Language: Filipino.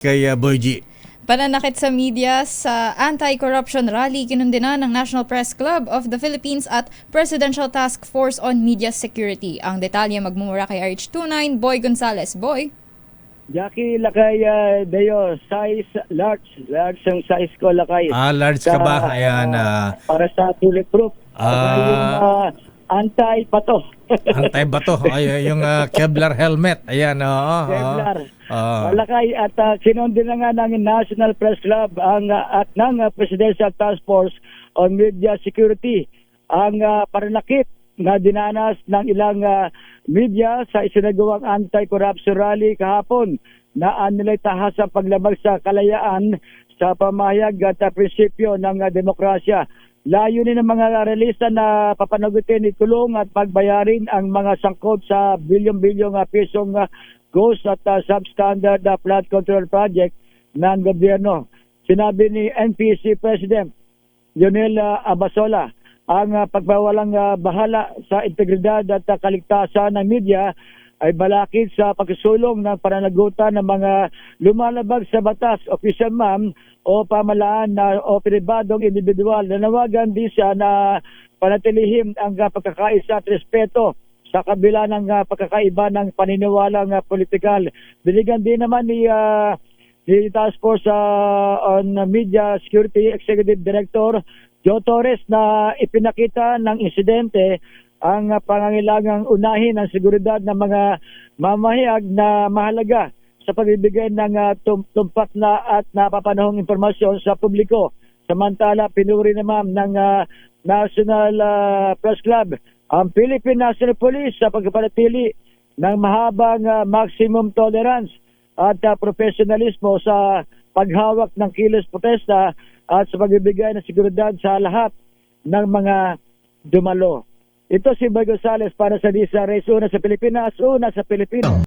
kay Boy G. Pananakit sa media sa anti-corruption rally kinundina ng National Press Club of the Philippines at Presidential Task Force on Media Security. Ang detalye magmumura kay RH29, Boy Gonzales. Boy? Jackie, lakay Deo, size large ang size ko lakay. Large ka ba? Ayan. Para sa bulletproof. Yung anti-bato. Antay-bato. Ay, yung Kevlar helmet. Ayan. Kevlar. Lakay at sinundin na nga ng National Press Club at ng Presidential Task Force on Media Security ang paranakit na dinanas ng ilang media sa isinagawang anti-corruption rally kahapon na nila'y tahas sa paglabag sa kalayaan sa pamahayag at prinsipyo ng demokrasya. Layunin ng mga realista na papanagutin, ikulong at pagbayarin ang mga sangkot sa bilyong-bilyong pisong ghost at substandard flood control project ng gobyerno. Sinabi ni NPC President Lionel Abasola, ang pagbawalang bahala sa integridad at kaligtasan ng media ay balakid sa pagsusulong ng pananagutan ng mga lumalabag sa batas, official ma'am o pamalaan o pribadong individual. Nanawagan din siya na panatilihim ang pagkakaisa at respeto sa kabila ng pagkakaiba ng paniniwalang politikal. Binigyan din naman ni Task Force on Media Security Executive Director Joe Torres na ipinakita ng insidente ang pangangailangang unahin ang seguridad ng mga mamahayag na mahalaga sa pagbibigay ng tumpak na at napapanahong impormasyon sa publiko. Samantala, pinuri naman ng National Press Club ang Philippine National Police sa pagpapanatili ng mahabang maximum tolerance at professionalismo sa paghawak ng kilos protesta at sa pagbibigay ng seguridad sa lahat ng mga dumalo. Ito si Boy Gonzales para sa Disa Race, una sa Pilipinas, una sa Pilipino.